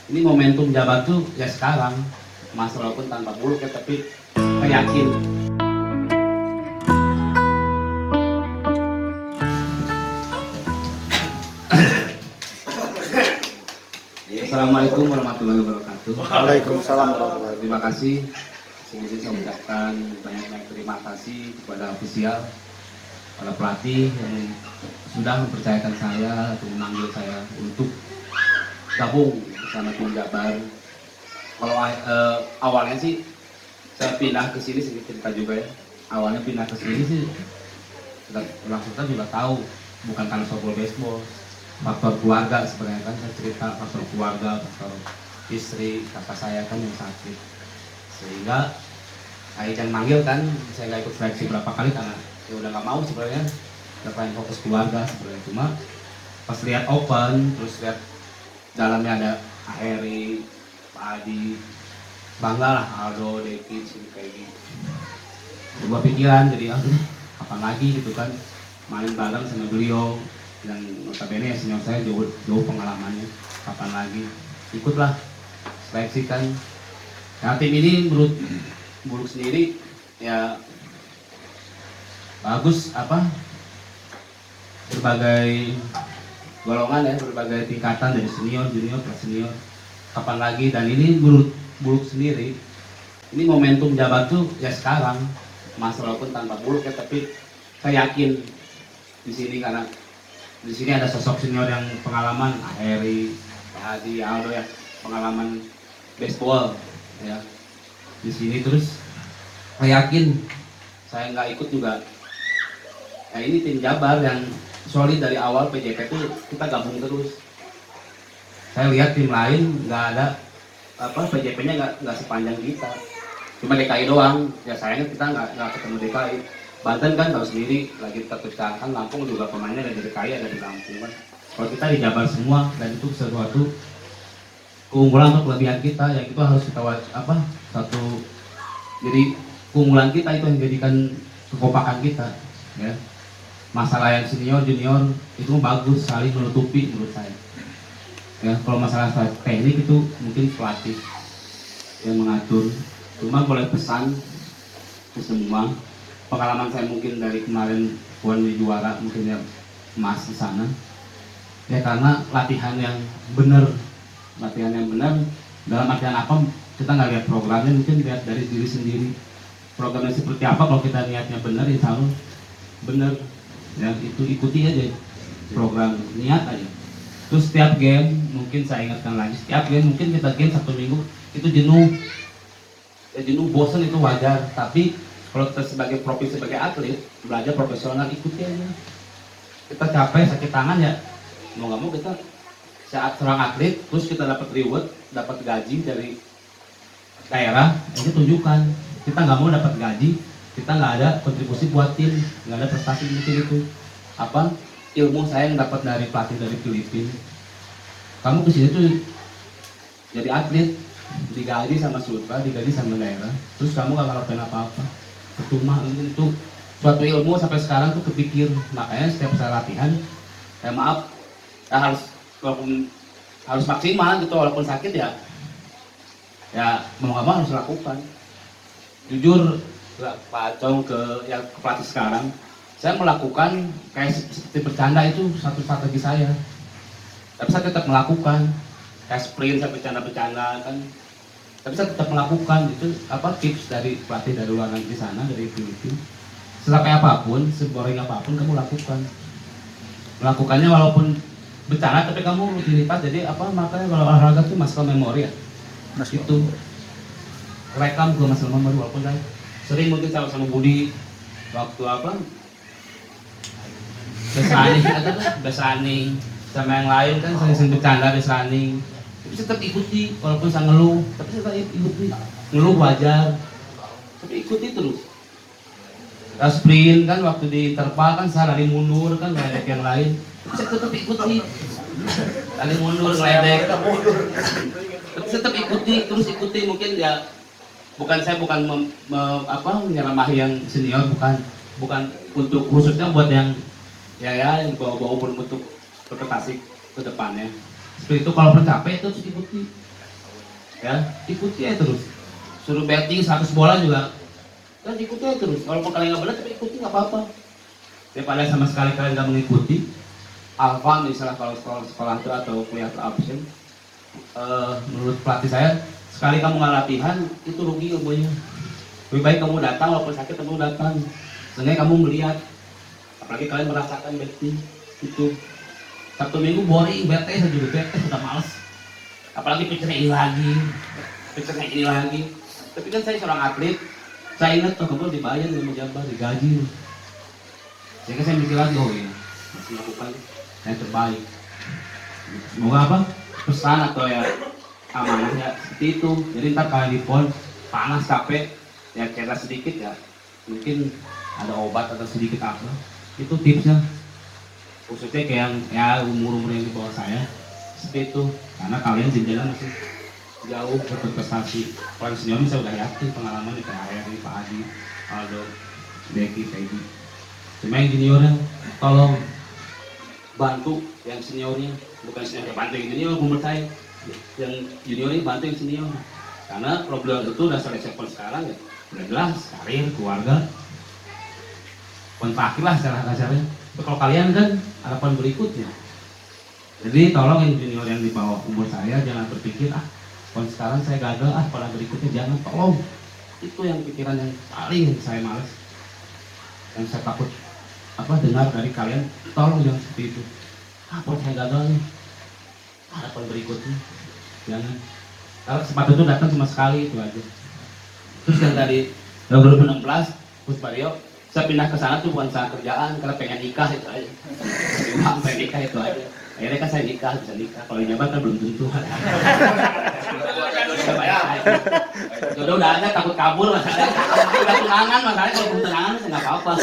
Ini momentum jabat tuh ya sekarang, mas walaupun tanpa buluk ya, tapi saya yakin. Assalamualaikum warahmatullahi wabarakatuh. Waalaikumsalam warahmatullahi wabarakatuh. Terima kasih. Sebelumnya saya ucapkan banyak terima kasih kepada ofisial, para pelatih yang sudah mempercayakan saya atau memanggil saya untuk gabung bersama tim Jabar. Kalau awalnya sih saya pindah ke sini, sedikit cerita juga ya. Awalnya pindah ke sini sih langsung kita juga tahu bukan karena softball baseball, faktor keluarga sebenarnya kan. Saya cerita faktor keluarga, faktor istri, kakak saya kan yang sakit, sehingga saya yang manggil kan. Saya nggak ikut seleksi berapa kali karena ya udah nggak mau sebenarnya, udah pengen fokus keluarga sebenarnya. Cuma pas lihat open, terus lihat dalamnya ada Aheri, Pak Adi, bangga lah, Aldo, David, kayak gitu. Berubah pikiran jadi kapan lagi gitu kan main bareng sama beliau yang notabene ya senior saya jauh pengalamannya. Kapan lagi ikutlah seleksi kan. Nah, tim ini menurut Buluk sendiri ya bagus, berbagai golongan ya, berbagai tingkatan dari senior, junior, plus senior. Kapan lagi, dan ini menurut Buluk sendiri ini momentum jabat tuh ya sekarang, mas walaupun tanpa Buluk ya, tapi saya yakin di sini karena di sini ada sosok senior yang pengalaman, Aheri, Pak Hadi, Aldo ya, pengalaman baseball ya di sini. Terus saya yakin saya nggak ikut juga ya, ini tim Jabar yang solid dari awal. PJP tuh kita gabung terus. Saya lihat tim lain nggak ada PJP-nya nggak sepanjang kita, cuma DKI doang ya. Sayangnya kita nggak ketemu DKI. Banten kan tahu sendiri lagi terpecah kan, Lampung juga pemainnya dari DKI, ada di Lampung kan. Kalau kita di Jabar semua, dan itu sesuatu keunggulan atau kelebihan kita yang itu harus kita satu, jadi keunggulan kita itu yang jadikan kekompakan kita ya. Masalah yang senior junior itu bagus saling menutupi menurut saya ya. Kalau masalah teknik itu mungkin pelatih yang mengatur. Cuma boleh pesan ke semua, pengalaman saya mungkin dari kemarin Puan di juara mungkin ya emas di sana ya, karena latihan yang benar dalam artian apa, kita nggak lihat programnya, mungkin lihat dari diri sendiri programnya seperti apa. Kalau kita niatnya benar, insya Allah benar ya, itu ikuti aja program, niat aja. Terus setiap game, mungkin saya ingatkan lagi, setiap game mungkin kita game 1 minggu itu jenuh ya, bosan itu wajar. Tapi kalau kita sebagai profesi, sebagai atlet belajar profesional, ikuti aja. Kita capek sakit tangan ya, mau nggak mau kita saat serang atlet, terus kita dapat reward, dapat gaji dari daerah, ini tunjukkan. Kita nggak mau dapat gaji, kita nggak ada kontribusi buat tim, nggak ada prestasi di tim itu. Ilmu saya yang dapat dari pelatih dari Filipina, kamu kesini tuh jadi atlet, digaji sama Sutra, digaji sama daerah, terus kamu nggak ngelakuin apa-apa, percuma. Itu suatu ilmu sampai sekarang tuh kepikir. Makanya setiap saya latihan, maaf, walaupun harus maksimal gitu, walaupun sakit ya mau nggak mau harus lakukan. Jujur Pak Acong ke pelatih sekarang, saya melakukan kayak seperti bercanda, itu satu strategi saya, tapi saya tetap melakukan. Kayak sprint saya bercanda kan, tapi saya tetap melakukan. Itu tips dari pelatih dari luar negeri sana, dari Filipina. Sesampai apapun, seboring apapun kamu melakukannya walaupun bercanda, tapi kamu rutinitas. Jadi makanya kalau olahraga tuh muscle memory ya, itu rekam ke muscle memory. Walaupun saya sering mungkin sama Budi waktu Besani sama yang lain kan sering bercanda Besani, tapi tetap ikuti walaupun saya ngeluh, tapi tetap ikuti. Ngeluh wajar, tapi ikuti terus. Sprint kan waktu di interval kan saya lari mundur kan, ngeledek yang lain, tapi saya tetap ikuti. Lari mundur, ngeledek, tapi tetap ikuti, terus ikuti. Mungkin ya saya bukan menyeramahi yang senior, bukan untuk khususnya buat yang yang bawa-bawa pun untuk berprestasi ke depannya. Seperti itu, kalau tercapai itu harus ikuti. ya ikuti aja terus. Suruh betting 100 bola juga kan ikuti aja terus. Walaupun kalian nggak benar tapi ikuti nggak apa-apa. Daripada sama sekali kalian nggak mengikuti, alfa misalnya kalau sekolah itu atau kuliah atau absen, menurut pelatih saya sekali kamu nggak latihan itu rugi ilmunya. Lebih baik kamu datang walaupun sakit kamu datang, sehingga kamu melihat, apalagi kalian merasakan betting itu. Sabtu Minggu boring, bete sudah males. Apalagi pitchernya ini lagi. Tapi kan saya seorang atlet, saya ingat tuh kamu dibayar sama Jabar, digaji. Sehingga saya mikir lagi, oh iya, masih melakukan yang terbaik. Semoga apa? Pesan atau ya amanahnya seperti itu. Jadi ntar kalau di pon panas capek, ya kena sedikit ya, mungkin ada obat atau sedikit apa. Itu tipsnya. Khususnya kayak yang ya umur yang di bawah saya seperti itu, karena kalian jenjangnya masih jauh berprestasi. Kalau senior saya udah yakin pengalaman di PHR, Pak Adi, Aldo, Becky, Peggy. Cuma yang juniornya tolong bantu yang seniornya, bukan senior bantu yang junior, menurut saya yang juniornya bantu yang senior, karena problem itu udah selesai sekarang ya udah jelas karir, keluarga, kontrak lah secara kasarnya. Kalau kalian kan harapan berikutnya. Jadi tolong yang junior yang di bawah umur saya jangan berpikir kalau sekarang saya gagal pada berikutnya, jangan, tolong. Itu yang pikiran yang paling saya males, yang saya takut dengar dari kalian. Tolong jangan seperti itu. Kalau saya gagal nih harapan berikutnya jangan. Kalau kesempatan itu datang cuma sekali, itu aja. Terus yang tadi 2016 Gus Mario, saya pindah ke sana tuh bukan sana kerjaan, karena pengen nikah itu aja. Pengen nikah itu aja. Akhirnya kan saya nikah, bisa nikah. Kalau di Jabar kan belum tentu. Jodoh udah ada, takut kabur masalahnya. Udah tunangan masalahnya, kalau belum tunangan saya nggak apa-apa.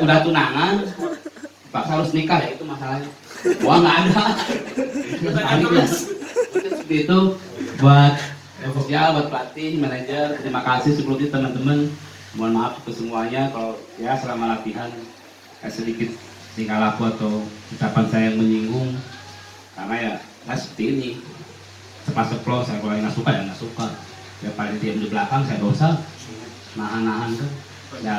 Udah tunangan, Pak harus nikah ya, itu masalahnya. Wah nggak ada. Seperti itu buat sosial, buat pelatih, manajer, terima kasih sebelumnya teman-teman. Mohon maaf ke semuanya kalau ya selama latihan sedikit tingkah laku atau ucapan saya yang menyinggung, karena ya seperti ini. Cepat saya kalau nggak suka ya nggak suka. Ya paling diam di belakang saya dosa, nahan kan. Ya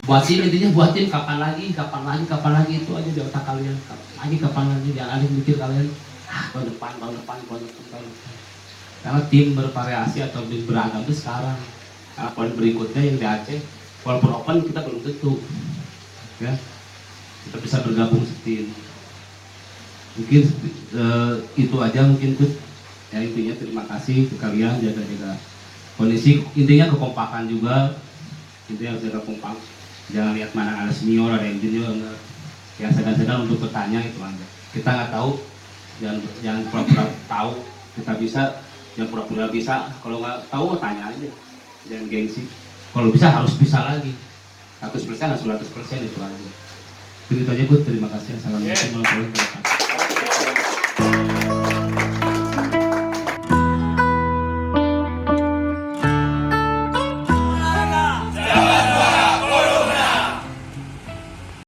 buat tim, intinya buat tim kapan lagi itu aja di otak kalian. Kapan lagi jangan ada mikir kalian tahun depan. Karena tim bervariasi atau tim beragam itu sekarang. Karena poin berikutnya yang di Aceh, walaupun open kita belum tentu, ya kita bisa bergabung seperti ini. Mungkin itu aja mungkin tuh. Ya intinya terima kasih ke kalian, jaga kondisi, intinya kekompakan juga. Intinya harus jaga kompak. Jangan lihat mana ada senior, ada yang junior, enggak. Ya segan-segan untuk bertanya itu aja. Kita nggak tahu, jangan pura-pura tahu. Kita bisa, jangan pura-pura bisa. Kalau nggak tahu tanya aja, jangan gengsi. Kalau bisa harus bisa lagi. 100% harus 100% itu aja. Begitu aja Bu, terima kasih. Assalamualaikum warahmatullahi wabarakatuh.